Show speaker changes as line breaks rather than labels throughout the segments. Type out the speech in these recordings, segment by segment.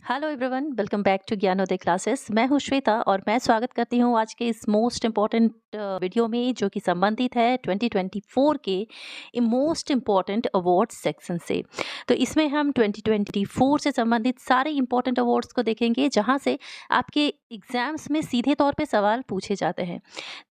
Hello everyone, welcome back to Gyanodaya classes. मैं हूं श्वेता और मैं स्वागत करती हूं आज के इस मोस्ट इम्पॉर्टेंट वीडियो में, जो कि संबंधित है 2024 के मोस्ट इम्पॉर्टेंट अवार्ड सेक्शन से। तो इसमें हम 2024 से संबंधित सारे इम्पॉर्टेंट अवार्ड्स को देखेंगे, जहां से आपके एग्जाम्स में सीधे तौर पे सवाल पूछे जाते हैं।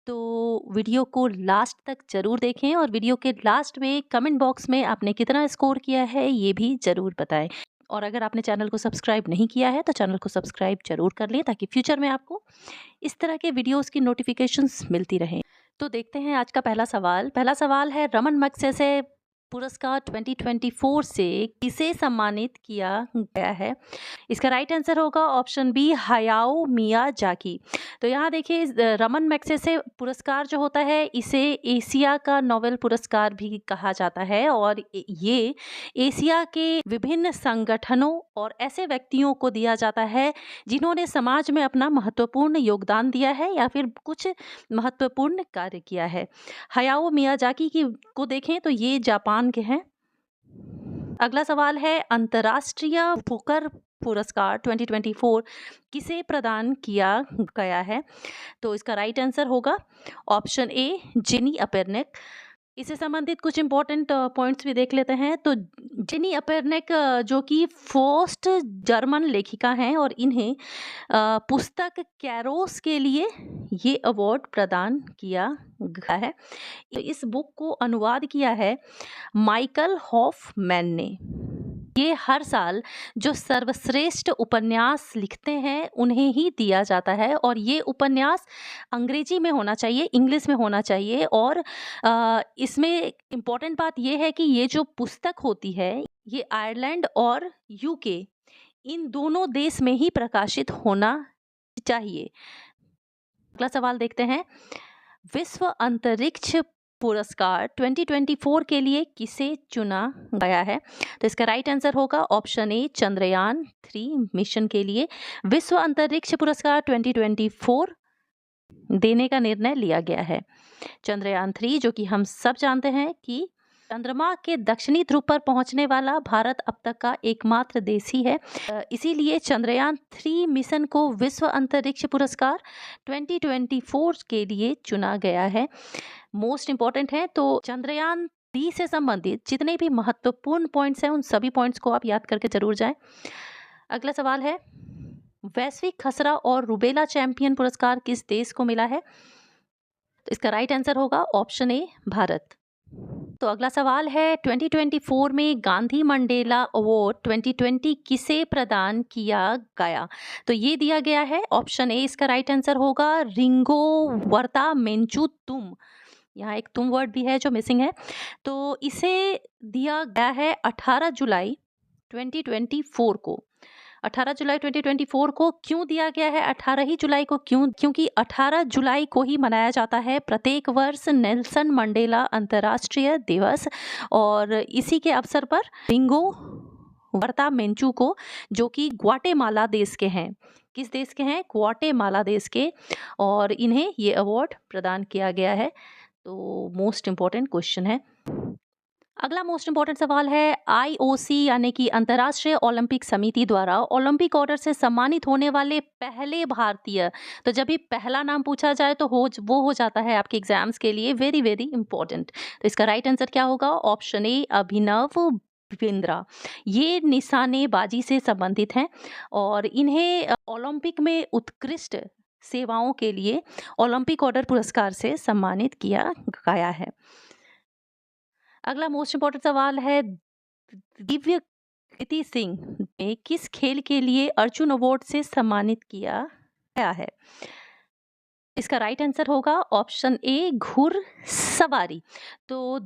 तो वीडियो को लास्ट तक जरूर देखें और वीडियो के लास्ट में कमेंट बॉक्स में आपने कितना स्कोर किया है ये भी जरूर बताएं। और अगर आपने चैनल को सब्सक्राइब नहीं किया है तो चैनल को सब्सक्राइब जरूर कर लें, ताकि फ्यूचर में आपको इस तरह के वीडियोस की नोटिफिकेशंस मिलती रहें। तो देखते हैं आज का पहला सवाल है, रमन मैग्सेसे पुरस्कार 2024 से किसे सम्मानित किया गया है? इसका राइट आंसर होगा ऑप्शन बी, हायाओ मियाजाकी। तो यहाँ देखिए, रमन मैग्सेसे पुरस्कार जो होता है, इसे एशिया का नोबेल पुरस्कार भी कहा जाता है, और ये एशिया के विभिन्न संगठनों और ऐसे व्यक्तियों को दिया जाता है जिन्होंने समाज में अपना महत्वपूर्ण योगदान दिया है या फिर कुछ महत्वपूर्ण कार्य किया है। हायाओ मियाजाकी की को देखें तो ये जापान के हैं। अगला सवाल है, अंतर्राष्ट्रीय बुकर पुरस्कार 2024 किसे प्रदान किया गया है? तो इसका राइट आंसर होगा ऑप्शन ए, जेनी अपेरनेक। इससे संबंधित कुछ इंपॉर्टेंट पॉइंट्स भी देख लेते हैं। तो जेनी अपेरनेक जो कि फर्स्ट जर्मन लेखिका हैं, और इन्हें पुस्तक कैरोस के लिए ये अवार्ड प्रदान किया गया है। इस बुक को अनुवाद किया है माइकल हॉफमैन ने। ये हर साल जो सर्वश्रेष्ठ उपन्यास लिखते हैं उन्हें ही दिया जाता है, और ये उपन्यास अंग्रेजी में होना चाहिए, इंग्लिश में होना चाहिए। और इसमें इम्पॉर्टेंट बात ये है कि ये जो पुस्तक होती है, ये आयरलैंड और यूके इन दोनों देश में ही प्रकाशित होना चाहिए। अगला सवाल देखते हैं, विश्व अंतरिक्ष पुरस्कार 2024 के लिए किसे चुना गया है? तो इसका राइट आंसर होगा ऑप्शन ए, चंद्रयान 3 मिशन के लिए विश्व अंतरिक्ष पुरस्कार 2024 देने का निर्णय लिया गया है। चंद्रयान 3, जो कि हम सब जानते हैं कि चंद्रमा के दक्षिणी ध्रुव पर पहुंचने वाला भारत अब तक का एकमात्र देश ही है। इसीलिए चंद्रयान 3 मिशन को विश्व अंतरिक्ष पुरस्कार 2024 के लिए चुना गया है। मोस्ट इम्पॉर्टेंट है, तो चंद्रयान 3 से संबंधित जितने भी महत्वपूर्ण पॉइंट्स हैं, उन सभी पॉइंट्स को आप याद करके जरूर जाएं। अगला सवाल है, वैश्विक खसरा और रुबेला चैंपियन पुरस्कार किस देश को मिला है? तो इसका राइट आंसर होगा ऑप्शन ए, भारत। तो अगला सवाल है, 2024 में गांधी मंडेला अवार्ड 2020 किसे प्रदान किया गया? तो ये दिया गया है ऑप्शन ए, इसका राइट आंसर होगा रिंगो वर्ता मेंचू तुम। यहाँ एक तुम वर्ड भी है जो मिसिंग है। तो इसे दिया गया है 18 जुलाई 2024 को। 18 जुलाई 2024 को क्यों दिया गया है? 18 ही जुलाई को क्यों? क्योंकि 18 जुलाई को ही मनाया जाता है प्रत्येक वर्ष नेल्सन मंडेला अंतर्राष्ट्रीय दिवस, और इसी के अवसर पर रिंगो वर्ता मेंचू को, जो कि ग्वाटेमाला देश के हैं, किस देश के हैं? ग्वाटेमाला देश के, और इन्हें ये अवार्ड प्रदान किया गया है। तो मोस्ट इम्पॉर्टेंट क्वेश्चन है। अगला मोस्ट इम्पॉर्टेंट सवाल है, आईओसी यानी कि अंतर्राष्ट्रीय ओलंपिक समिति द्वारा ओलंपिक ऑर्डर से सम्मानित होने वाले पहले भारतीय। तो जब भी पहला नाम पूछा जाए तो वो हो जाता है आपके एग्जाम्स के लिए वेरी वेरी इंपॉर्टेंट। तो इसका राइट आंसर क्या होगा? Option A, Abhinav Bindra. ये निशानेबाजी से संबंधित हैं, और इन्हें ओलंपिक में उत्कृष्ट सेवाओं के लिए ओलंपिक ऑर्डर पुरस्कार से सम्मानित किया गया है। अगला मोस्ट इम्पॉर्टेंट सवाल है, दिव्य कृति सिंह ने किस खेल के लिए अर्जुन अवार्ड से सम्मानित किया गया है? इसका राइट आंसर होगा ऑप्शन ए, घुड़सवारी। तो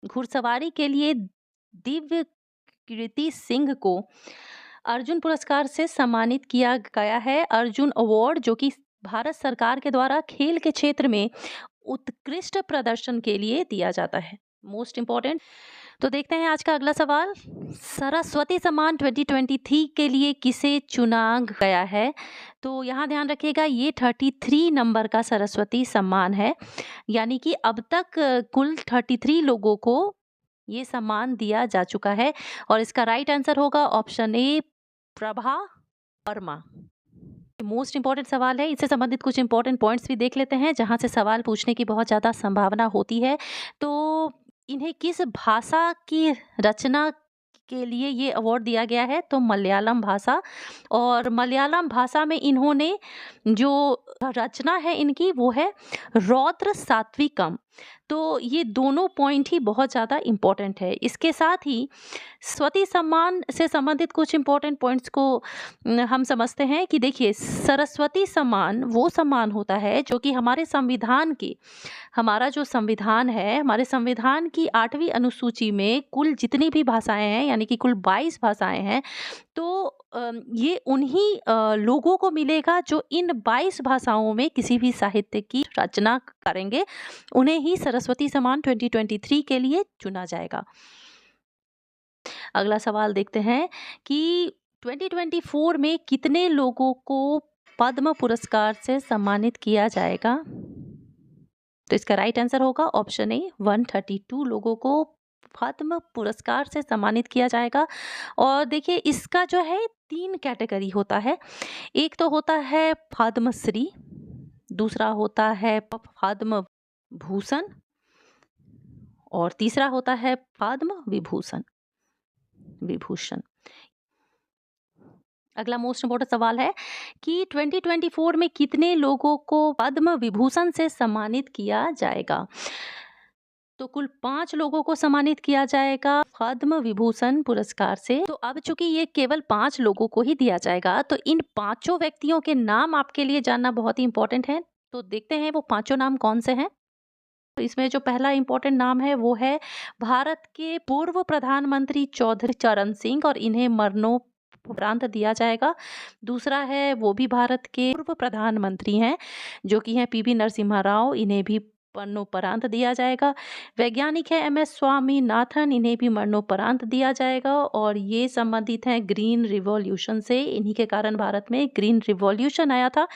घुड़सवारी के लिए दिव्य कृति सिंह को अर्जुन पुरस्कार से सम्मानित किया गया है। अर्जुन अवार्ड जो कि भारत सरकार के द्वारा खेल के क्षेत्र में उत्कृष्ट प्रदर्शन के लिए दिया जाता है। Most important. तो देखते हैं आज का अगला सवाल, सरस्वती सम्मान 2023 के लिए किसे चुना गया है? तो यहाँ ध्यान रखिएगा, ये 33 नंबर का सरस्वती सम्मान है, यानी कि अब तक कुल 33 लोगों को ये सम्मान दिया जा चुका है, और इसका राइट आंसर होगा option A, Prabha Verma. Most important सवाल है, इससे संबंधित कुछ इंपॉर्टेंट पॉइंट्स भी देख लेते हैं जहां से सवाल पूछने की बहुत ज़्यादा संभावना होती है। तो इन्हें किस भाषा की रचना के लिए ये अवार्ड दिया गया है? तो मलयालम भाषा। और मलयालम भाषा में इन्होंने जो रचना है इनकी वो है रौद्र सात्विकम। तो ये दोनों पॉइंट ही बहुत ज़्यादा इम्पोर्टेंट है। इसके साथ ही स्वती सम्मान से संबंधित कुछ इम्पोर्टेंट पॉइंट्स को हम समझते हैं कि देखिए, सरस्वती सम्मान वो सम्मान होता है जो कि हमारे संविधान की, हमारा जो संविधान है, हमारे संविधान की 8वीं अनुसूची में कुल जितनी भी भाषाएं हैं यानी कि कुल 22 भाषाएं हैं, तो ये उन्हीं लोगों को मिलेगा जो इन 22 भाषाओं में किसी भी साहित्य की रचना करेंगे, उन्हें ही सरस्वती सम्मान 2023 के लिए चुना जाएगा। अगला सवाल देखते हैं कि 2024 में कितने लोगों को पद्म पुरस्कार से सम्मानित किया जाएगा? तो इसका राइट आंसर होगा ऑप्शन ए, 132 लोगों को पद्म पुरस्कार से सम्मानित किया जाएगा। और देखिए, इसका जो है 3 कैटेगरी होता है। एक तो होता है पद्मश्री, दूसरा होता है पद्म भूषण और तीसरा होता है पद्म विभूषण। अगला मोस्ट इम्पोर्टेंट सवाल है कि 2024 में कितने लोगों को पद्म विभूषण से सम्मानित किया जाएगा? तो कुल 5 लोगों को सम्मानित किया जाएगा पद्म विभूषण पुरस्कार से। तो अब चूंकि ये केवल 5 लोगों को ही दिया जाएगा, तो इन 5 व्यक्तियों के नाम आपके लिए जानना बहुत ही इंपॉर्टेंट है। तो देखते हैं वो 5 नाम कौन से हैं। तो इसमें जो पहला इंपॉर्टेंट नाम है वो है भारत के पूर्व प्रधानमंत्री चौधरी चरण सिंह, और इन्हें मरणोपरांत दिया जाएगा। दूसरा है वो भी भारत के पूर्व प्रधानमंत्री हैं जो कि हैं पीवी नरसिम्हा राव, इन्हें भी मरणोपरांत दिया जाएगा। वैज्ञानिक है MS स्वामीनाथन, इन्हें भी मरणोपरांत दिया जाएगा और ये संबंधित हैं ग्रीन रिवॉल्यूशन से, इन्हीं के कारण भारत में ग्रीन रिवॉल्यूशन आया था।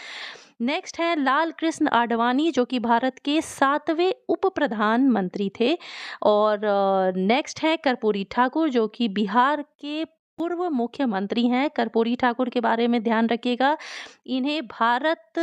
नेक्स्ट है लाल कृष्ण आडवाणी जो कि भारत के 7वें उप प्रधानमंत्री थे। और नेक्स्ट है कर्पूरी ठाकुर जो कि बिहार के पूर्व मुख्यमंत्री हैं। कर्पूरी ठाकुर के बारे में ध्यान रखिएगा, इन्हें भारत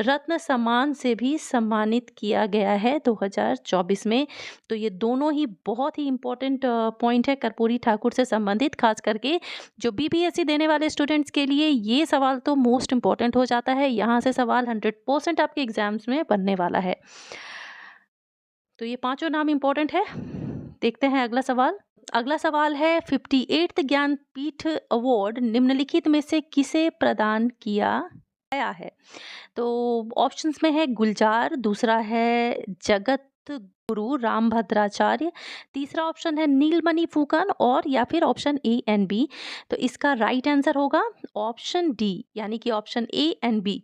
रत्न सम्मान से भी सम्मानित किया गया है 2024 में। तो ये दोनों ही बहुत ही इम्पोर्टेंट पॉइंट है कर्पूरी ठाकुर से संबंधित, खास करके जो BPSC देने वाले स्टूडेंट्स के लिए ये सवाल तो मोस्ट इम्पॉर्टेंट हो जाता है। यहाँ से सवाल 100% आपके एग्जाम्स में बनने वाला है। तो ये 5 नाम इम्पोर्टेंट है। देखते हैं अगला सवाल। अगला सवाल है 58th ज्ञानपीठ अवार्ड निम्नलिखित में से किसे प्रदान किया गया है? तो ऑप्शंस में है गुलजार, दूसरा है जगत गुरु रामभद्राचार्य, तीसरा ऑप्शन है नीलमणि फुकन, और या फिर ऑप्शन A एंड B। तो इसका राइट आंसर होगा ऑप्शन D, यानी कि ऑप्शन A एंड B,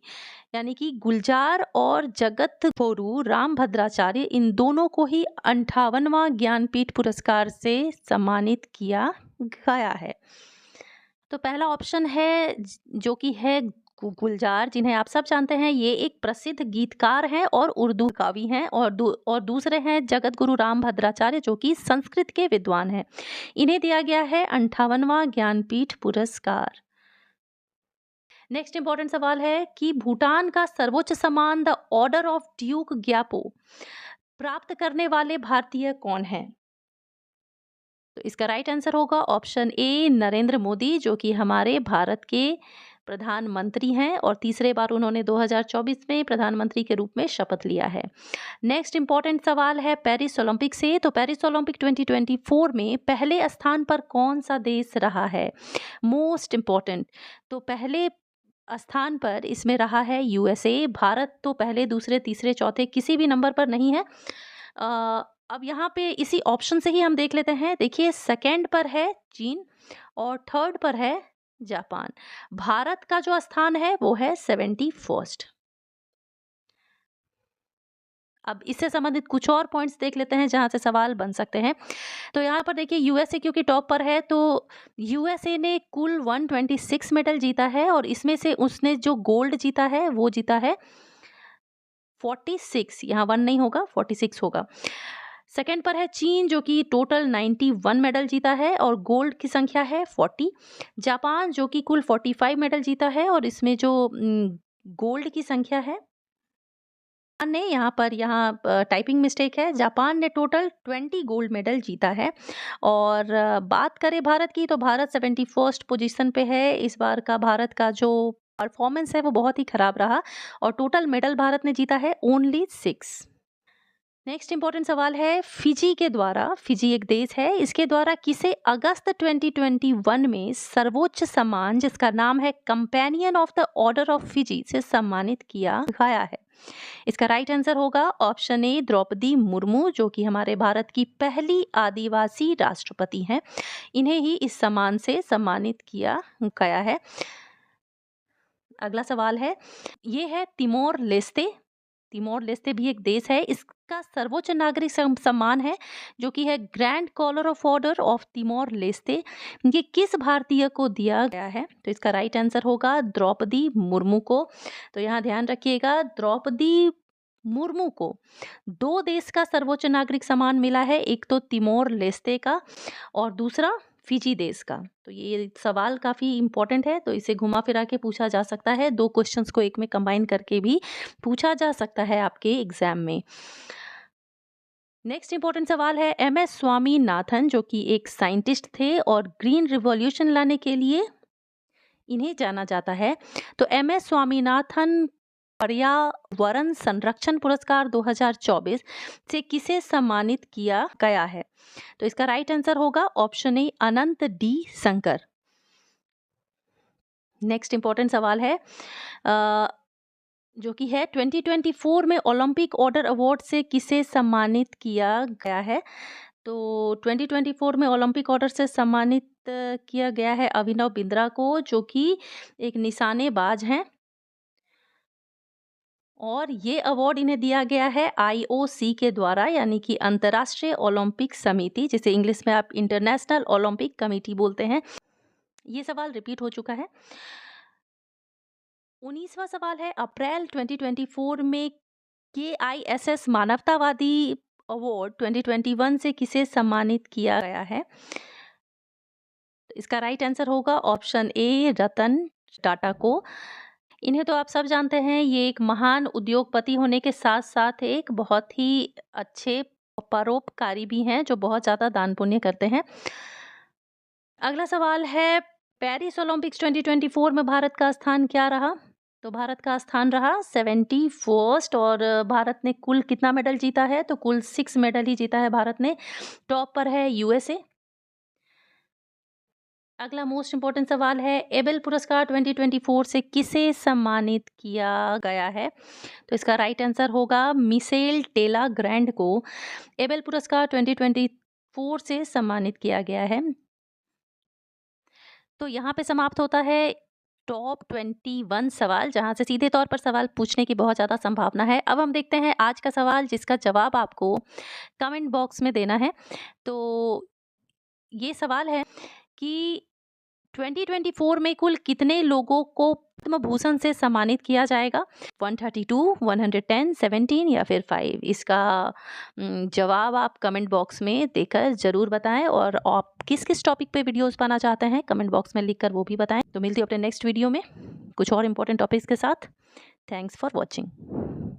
यानी कि गुलजार और जगत गुरु रामभद्राचार्य, इन दोनों को ही 58वां ज्ञानपीठ पुरस्कार से सम्मानित किया गया है। तो पहला ऑप्शन है जो कि है गुलजार, जिन्हें आप सब जानते हैं, ये एक प्रसिद्ध गीतकार हैं और उर्दू कवि हैं। और दूसरे हैं जगत गुरु रामभद्राचार्य जो कि संस्कृत के विद्वान हैं। इन्हें दिया गया है 58वां ज्ञानपीठ पुरस्कार। नेक्स्ट इंपॉर्टेंट सवाल है कि भूटान का सर्वोच्च सम्मान द ऑर्डर ऑफ ड्यूक ग्यापो प्राप्त करने वाले भारतीय कौन हैं? तो इसका राइट आंसर होगा ऑप्शन A नरेंद्र मोदी जो कि हमारे भारत के प्रधानमंत्री हैं और तीसरे बार उन्होंने 2024 में प्रधानमंत्री के रूप में शपथ लिया है। नेक्स्ट इंपॉर्टेंट सवाल है पेरिस ओलंपिक से। तो पेरिस ओलंपिक 2024 में पहले स्थान पर कौन सा देश रहा है? मोस्ट इंपॉर्टेंट, तो पहले स्थान पर इसमें रहा है USA। भारत तो पहले, दूसरे, तीसरे, चौथे किसी भी नंबर पर नहीं है। अब यहाँ पे इसी ऑप्शन से ही हम देख लेते हैं। देखिए, सेकंड पर है चीन और थर्ड पर है जापान। भारत का जो स्थान है वो है 71st। अब इससे संबंधित कुछ और पॉइंट्स देख लेते हैं जहां से सवाल बन सकते हैं। तो यहाँ पर देखिए, USA क्योंकि टॉप पर है, तो USA ने कुल 126 मेडल जीता है और इसमें से उसने जो गोल्ड जीता है वो जीता है 46, यहाँ 1 नहीं होगा, 46 होगा। सेकंड पर है चीन जो कि टोटल 91 मेडल जीता है और गोल्ड की संख्या है 40। जापान जो कि कुल 45 मेडल जीता है और इसमें जो गोल्ड की संख्या है, यहाँ टाइपिंग मिस्टेक है, जापान ने टोटल 20 गोल्ड मेडल जीता है। और बात करें भारत की तो भारत 71st पोजीशन पे है। इस बार का भारत का जो परफॉर्मेंस है वो बहुत ही खराब रहा और टोटल मेडल भारत ने जीता है ओनली 6। नेक्स्ट इंपॉर्टेंट सवाल है, फिजी एक देश है, इसके द्वारा किसे अगस्त 2021 में सर्वोच्च सम्मान जिसका नाम है companion of the order of Fiji से सम्मानित किया गया है? इसका राइट आंसर होगा ऑप्शन ए द्रौपदी मुर्मू जो कि हमारे भारत की पहली आदिवासी राष्ट्रपति हैं। इन्हें ही इस सम्मान से सम्मानित किया गया है। अगला सवाल है, ये है तिमोर लेस्ते भी एक देश है, इसका सर्वोच्च नागरिक सम्मान है जो कि है grand collar of order of Timor Leste. ये किस भारतीय को दिया गया है? तो इसका राइट आंसर होगा द्रौपदी मुर्मू को। तो यहाँ ध्यान रखिएगा, द्रौपदी मुर्मू को 2 देश का सर्वोच्च नागरिक सम्मान मिला है, एक तो तिमोर लेस्ते का और दूसरा फिजी देश का। तो ये सवाल काफ़ी इम्पोर्टेंट है, तो इसे घुमा फिरा के पूछा जा सकता है, 2 क्वेश्चंस को एक में कंबाइन करके भी पूछा जा सकता है आपके एग्जाम में। नेक्स्ट इंपॉर्टेंट सवाल है, एम.एस. स्वामीनाथन जो कि एक साइंटिस्ट थे और ग्रीन रिवॉल्यूशन लाने के लिए इन्हें जाना जाता है। तो एम.एस. स्वामीनाथन पर्यावरण संरक्षण पुरस्कार 2024 से किसे सम्मानित किया गया है? तो इसका राइट आंसर होगा option A Anant D Shankar. Next important सवाल है जो कि है 2024 में ओलंपिक ऑर्डर अवार्ड से किसे सम्मानित किया गया है? तो 2024 में ओलंपिक ऑर्डर से सम्मानित किया गया है अभिनव बिंद्रा को जो कि एक निशानेबाज हैं और ये अवार्ड इन्हें दिया गया है IOC के द्वारा, यानी कि अंतर्राष्ट्रीय ओलंपिक समिति, जिसे इंग्लिश में आप इंटरनेशनल ओलंपिक कमेटी बोलते हैं। ये सवाल रिपीट हो चुका है। 19वां सवाल है, अप्रैल 2024 में KISS मानवतावादी अवार्ड 2021 से किसे सम्मानित किया गया है? इसका राइट आंसर होगा ऑप्शन ए रतन टाटा को। इन्हें तो आप सब जानते हैं, ये एक महान उद्योगपति होने के साथ साथ एक बहुत ही अच्छे परोपकारी भी हैं जो बहुत ज़्यादा दान पुण्य करते हैं। अगला सवाल है, पेरिस ओलंपिक्स 2024 में भारत का स्थान क्या रहा? तो भारत का स्थान रहा 71st और भारत ने कुल कितना मेडल जीता है? तो कुल 6 मेडल ही जीता है भारत ने। टॉप पर है USA। अगला मोस्ट इंपॉर्टेंट सवाल है, एबेल पुरस्कार 2024 से किसे सम्मानित किया गया है? तो इसका राइट आंसर होगा मिशेल टेला ग्रैंड को एबेल पुरस्कार 2024 से सम्मानित किया गया है। तो यहाँ पे समाप्त होता है टॉप 21 सवाल, जहाँ से सीधे तौर पर सवाल पूछने की बहुत ज़्यादा संभावना है। अब हम देखते हैं आज का सवाल जिसका जवाब आपको कमेंट बॉक्स में देना है। तो ये सवाल है कि 2024 में कुल कितने लोगों को पद्म भूषण से सम्मानित किया जाएगा? 132, 110, 17 या फिर 5? इसका जवाब आप कमेंट बॉक्स में देकर ज़रूर बताएं और आप किस किस टॉपिक पे वीडियोस पाना चाहते हैं कमेंट बॉक्स में लिखकर वो भी बताएं। तो मिलती हूँ अपने नेक्स्ट वीडियो में कुछ और इम्पोर्टेंट टॉपिक्स के साथ। Thanks for watching.